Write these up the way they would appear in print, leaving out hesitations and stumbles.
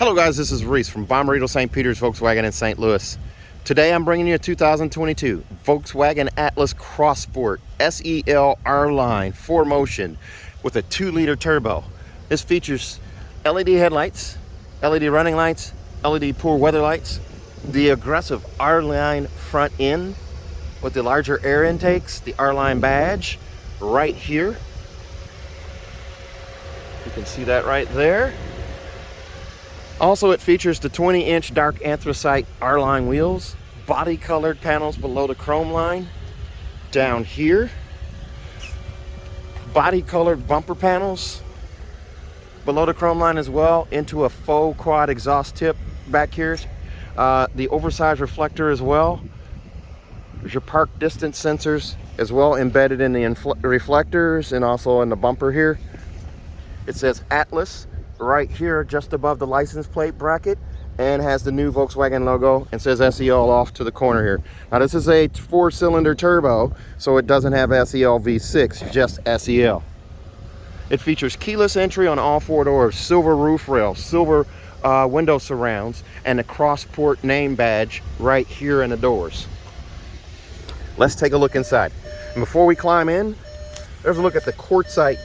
Hello guys, this is Reese from Bommarito St. Peter's Volkswagen in St. Louis. Today I'm bringing you a 2022 Volkswagen Atlas Crossport SEL R-Line 4Motion with a 2-liter turbo. This features LED headlights, LED running lights, LED poor weather lights, the aggressive R-Line front end with the larger air intakes, the R-Line badge right here. You can see that right there. Also, it features the 20-inch dark anthracite R-Line wheels, body-colored panels below the chrome line, down here, body-colored bumper panels below the chrome line as well, into a faux quad exhaust tip back here, the oversized reflector as well. There's your park distance sensors as well embedded in the reflectors and also in the bumper here. It says Atlas right here just above the license plate bracket and has the new Volkswagen logo and says SEL off to the corner here. Now this is a 4-cylinder turbo, so it doesn't have SEL V6, just SEL. It features keyless entry on all 4 doors, silver roof rail, silver window surrounds, and a Crossport name badge right here in the doors. Let's take a look inside. And before we climb in, there's a look at the quartzite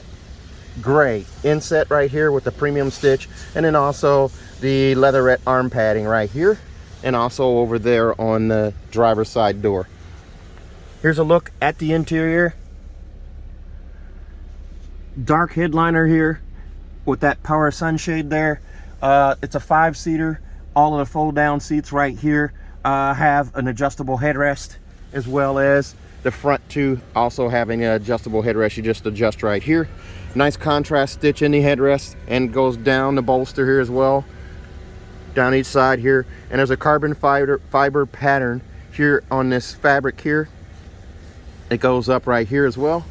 gray inset right here with the premium stitch, and then also the leatherette arm padding right here, and also over there on the driver's side door. Here's a look at the interior. Dark headliner here with that power sunshade there. It's a 5-seater. All of the fold down seats right here have an adjustable headrest, as well as the front two also having an adjustable headrest. You just adjust right here. Nice contrast stitch in the headrest and goes down the bolster here as well, down each side here. And there's a carbon fiber pattern here on this fabric here. It goes up right here as well.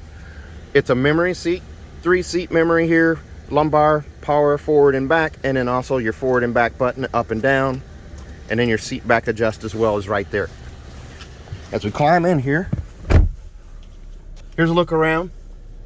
It's a memory seat, 3-seat memory here, lumbar, power forward and back, and then also your forward and back button up and down, and then your seat back adjust as well is right there. As we climb in here, here's a look around.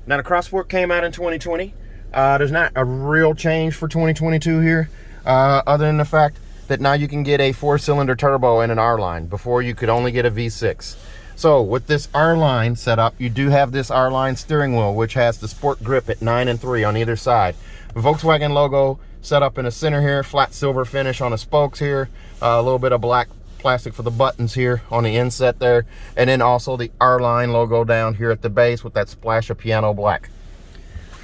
Now the Crossport came out in 2020. There's not a real change for 2022 here, other than the fact that now you can get a 4-cylinder turbo in an R-Line. Before you could only get a V6. So with this R-Line setup, you do have this R-Line steering wheel, which has the sport grip at 9 and 3 on either side. The Volkswagen logo set up in the center here, flat silver finish on the spokes here, a little bit of black plastic for the buttons here on the inset there, and then also the R-Line logo down here at the base with that splash of piano black.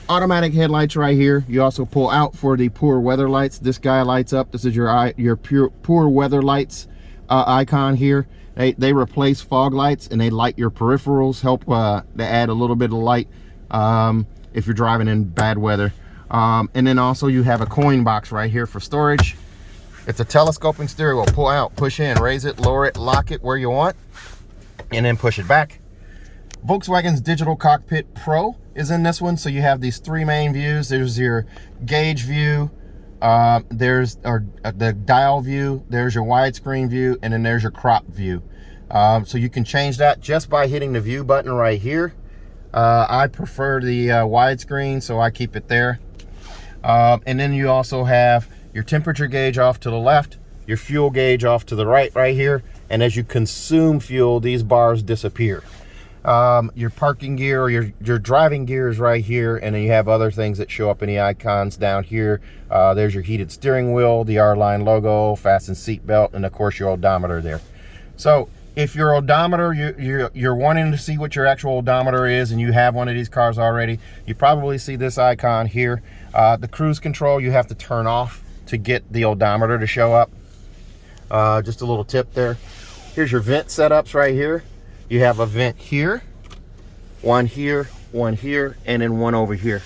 Automatic headlights right here. You also pull out for the poor weather lights. This guy lights up. This is your poor weather lights icon here. They replace fog lights and they light your peripherals, help to add a little bit of light if you're driving in bad weather. And then also you have a coin box right here for storage. It's a telescoping steering wheel. Pull out, push in, raise it, lower it, lock it where you want, and then push it back. Volkswagen's Digital Cockpit Pro is in this one. So you have these 3 main views. There's your gauge view, there's the dial view, there's your widescreen view, and then there's your crop view. So you can change that just by hitting the view button right here. I prefer the widescreen, so I keep it there. And then you also have your temperature gauge off to the left, your fuel gauge off to the right here, and as you consume fuel, these bars disappear. Your parking gear or your driving gear is right here, and then you have other things that show up in the icons down here. There's your heated steering wheel, the R-Line logo, fasten seat belt, and of course your odometer there. So if your odometer, you're wanting to see what your actual odometer is, and you have one of these cars already, you probably see this icon here. The cruise control you have to turn off to get the odometer to show up. Just a little tip there. Here's your vent setups right here. You have a vent here, one here, and then one over here.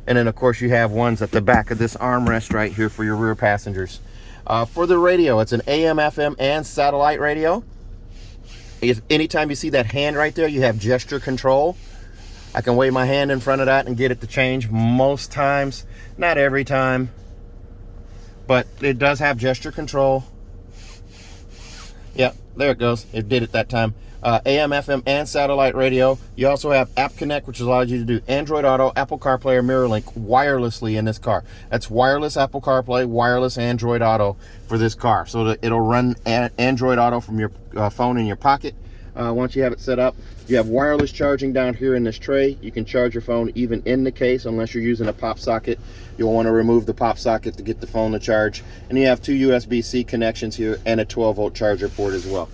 And then of course you have ones at the back of this armrest right here for your rear passengers. For the radio, it's an AM, FM, and satellite radio. Anytime you see that hand right there, you have gesture control. I can wave my hand in front of that and get it to change most times, not every time, but it does have gesture control. Yeah, there it goes. It did it that time. AM, FM, and satellite radio. You also have App Connect, which allows you to do Android Auto, Apple CarPlay, or MirrorLink wirelessly in this car. That's wireless Apple CarPlay, wireless Android Auto for this car. So that it'll run Android Auto from your phone in your pocket. Once you have it set up, you have wireless charging down here in this tray. You can charge your phone even in the case, unless you're using a pop socket. You'll want to remove the pop socket to get the phone to charge. And you have 2 USB-C connections here and a 12-volt charger port as well.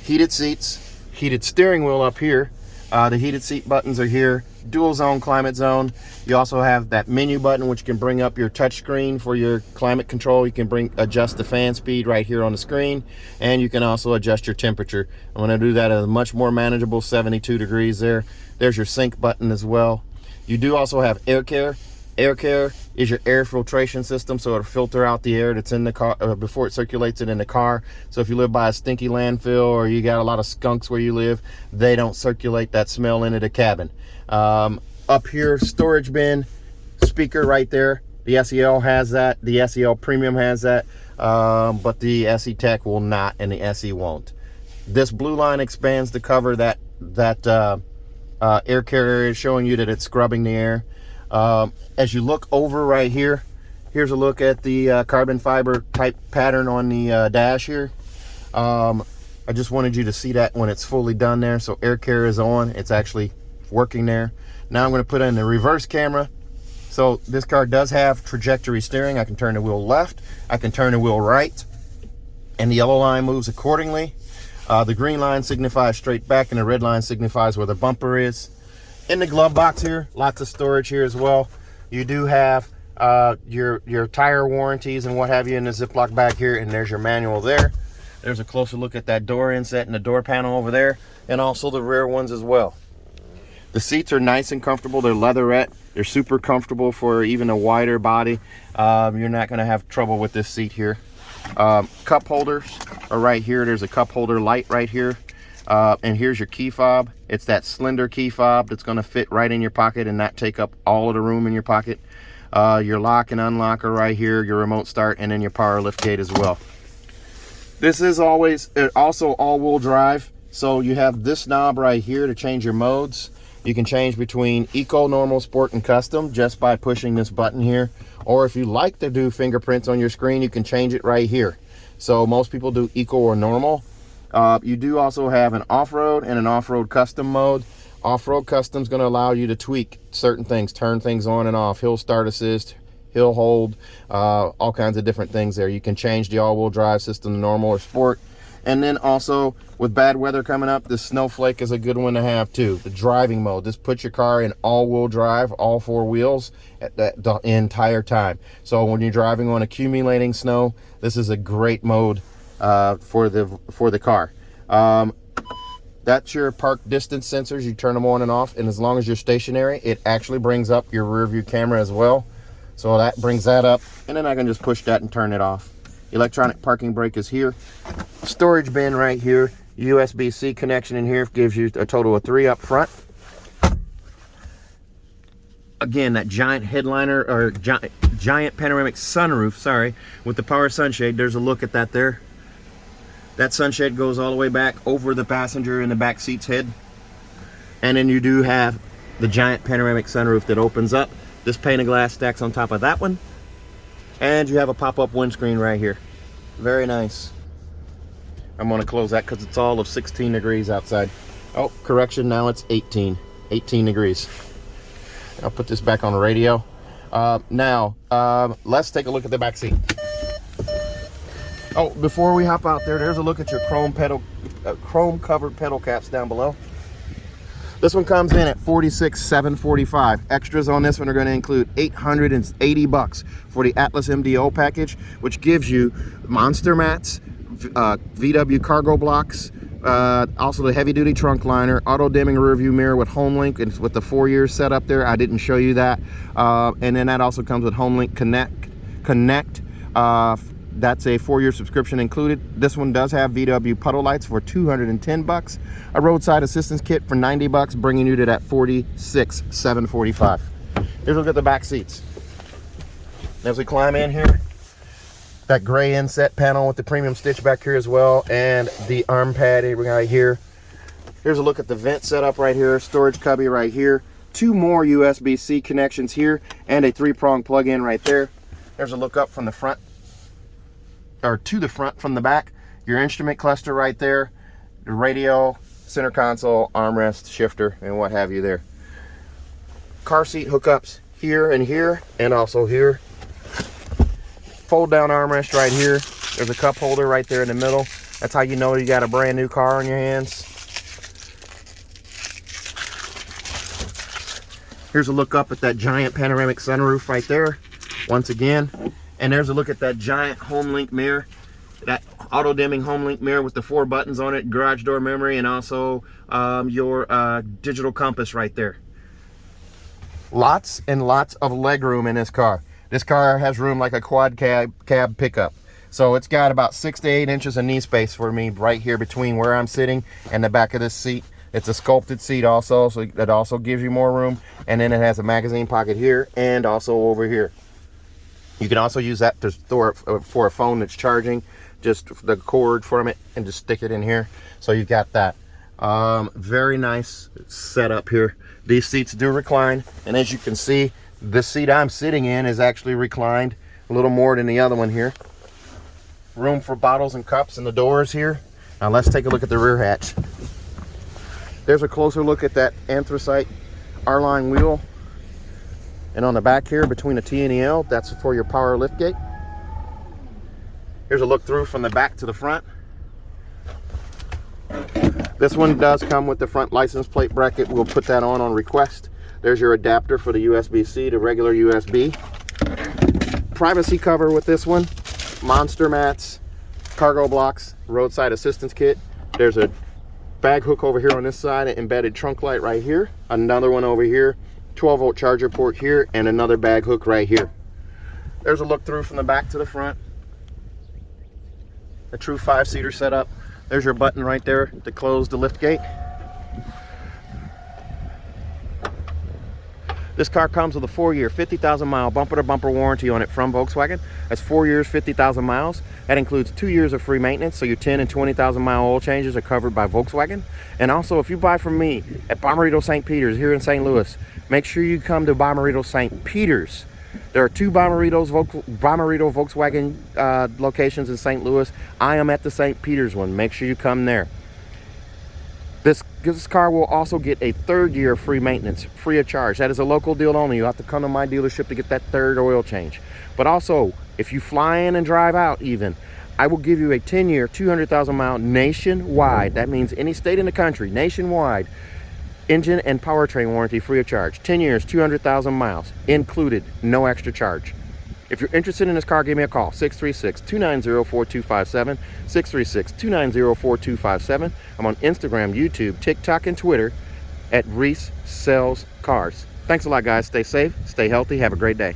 Heated seats, heated steering wheel up here. The heated seat buttons are here. Dual zone climate zone. You also have that menu button, which can bring up your touch screen for your climate control. You can adjust the fan speed right here on the screen, and you can also adjust your temperature. I'm going to do that at a much more manageable 72 degrees there. There's your sync button as well. You do also have air care. Air care is your air filtration system, so it'll filter out the air that's in the car before it circulates it in the car. So if you live by a stinky landfill or you got a lot of skunks where you live, they don't circulate that smell into the cabin. Up here, storage bin, speaker right there. The SEL has that. The SEL Premium has that, but the SE Tech will not, and the SE won't. This blue line expands to cover that air carrier area, showing you that it's scrubbing the air. As you look over right here, here's a look at the carbon fiber type pattern on the dash here. I just wanted you to see that when it's fully done there. So air carrier is on, it's actually working there. Now I'm going to put in the reverse camera. So this car does have trajectory steering. I can turn the wheel left, I can turn the wheel right, and the yellow line moves accordingly. The green line signifies straight back, and the red line signifies where the bumper is. In the glove box here, lots of storage here as well. You do have your tire warranties and what have you in the Ziploc bag here, and there's your manual there. There's a closer look at that door inset and the door panel over there, and also the rear ones as well. The seats are nice and comfortable. They're leatherette. They're super comfortable for even a wider body. You're not going to have trouble with this seat here. Cup holders are right here. There's a cup holder light right here. And here's your key fob. It's that slender key fob that's going to fit right in your pocket and not take up all of the room in your pocket. Your lock and unlock are right here, your remote start, and then your power lift gate as well. This is also all-wheel drive, so you have this knob right here to change your modes. You can change between Eco, Normal, Sport, and Custom just by pushing this button here. Or if you like to do fingerprints on your screen, you can change it right here. So most people do Eco or Normal. You do also have an off-road and an off-road custom mode. Off-road custom is going to allow you to tweak certain things, turn things on and off, hill start assist, hill hold, all kinds of different things there. You can change the all-wheel drive system to normal or sport. And then also with bad weather coming up, the snowflake is a good one to have too. The driving mode, just put your car in all-wheel drive, all four wheels at the entire time. So when you're driving on accumulating snow, this is a great mode for the car. That's your park distance sensors. You turn them on and off, and as long as you're stationary, it actually brings up your rear view camera as well. So that brings that up, and then I can just push that and turn it off. Electronic parking brake is here. Storage bin right here. USB-C connection in here gives you a total of 3 up front. Again, that giant headliner, or giant panoramic sunroof, sorry, with the power sunshade. There's a look at that there. That sunshade goes all the way back over the passenger in the back seat's head. And then you do have the giant panoramic sunroof that opens up. This pane of glass stacks on top of that one. And you have a pop-up windscreen right here. Very nice. I'm going to close that because it's all of 16 degrees outside. Oh, correction, now it's 18 degrees. I'll put this back on the radio. Now, let's take a look at the back seat. Oh, before we hop out there, there's a look at your chrome covered pedal caps down below. This one comes in at $46,745. Extras on this one are going to include $880 for the Atlas MDO package, which gives you monster mats, VW cargo blocks, also the heavy duty trunk liner, auto dimming rear view mirror with HomeLink, and with the 4 years set up there. I didn't show you that. And then that also comes with HomeLink Connect. That's a 4-year subscription included. This one does have VW puddle lights for $210. A roadside assistance kit for $90, bringing you to that $46,745. Here's a look at the back seats. As we climb in here, that gray inset panel with the premium stitch back here as well, and the arm pad right here. Here's a look at the vent setup right here, storage cubby right here, 2 more USB-C connections here, and a 3-prong plug-in right there. There's a look up from the front, or to the front from the back. Your instrument cluster right there, the radio, center console, armrest, shifter, and what have you there. Car seat hookups here, and also here. Fold down armrest right here. There's a cup holder right there in the middle. That's how you know you got a brand new car on your hands. Here's a look up at that giant panoramic sunroof right there, once again. And there's a look at that giant HomeLink mirror, that auto dimming HomeLink mirror with the 4 buttons on it, garage door memory, and also your digital compass right there. Lots and lots of leg room in this car. This car has room like a quad cab pickup. So it's got about 6 to 8 inches of knee space for me right here between where I'm sitting and the back of this seat. It's a sculpted seat also, so that also gives you more room. And then it has a magazine pocket here and also over here. You can also use that to store for a phone that's charging, just the cord from it, and just stick it in here. So you've got that. Very nice setup here. These seats do recline, and as you can see, the seat I'm sitting in is actually reclined a little more than the other one here. Room for bottles and cups in the doors here. Now let's take a look at the rear hatch. There's a closer look at that anthracite R-line wheel. And on the back here, between the T and the L, that's for your power liftgate. Here's a look through from the back to the front. This one does come with the front license plate bracket. We'll put that on request. There's your adapter for the USB-C to regular USB. Privacy cover with this one. Monster mats, cargo blocks, roadside assistance kit. There's a bag hook over here on this side, an embedded trunk light right here, another one over here, 12-volt charger port here, and another bag hook right here. There's a look through from the back to the front. A true 5-seater setup. There's your button right there to close the lift gate. This car comes with a 4-year, 50,000-mile bumper-to-bumper warranty on it from Volkswagen. That's 4 years, 50,000 miles. That includes 2 years of free maintenance, so your 10 and 20,000-mile oil changes are covered by Volkswagen. And also, if you buy from me at Bommarito St. Peter's here in St. Louis, make sure you come to Bommarito St. Peter's. There are 2 Bommarito Volkswagen locations in St. Louis. I am at the St. Peter's one. Make sure you come there. This car will also get a 3rd year free maintenance, free of charge. That is a local deal only. You have to come to my dealership to get that 3rd oil change. But also, if you fly in and drive out even, I will give you a 10-year, 200,000-mile nationwide. That means any state in the country, nationwide, engine and powertrain warranty free of charge. 10 years, 200,000 miles, included, no extra charge. If you're interested in this car, give me a call, 636-290-4257, 636-290-4257. I'm on Instagram, YouTube, TikTok, and Twitter at Reese Sells Cars. Thanks a lot, guys. Stay safe, stay healthy, have a great day.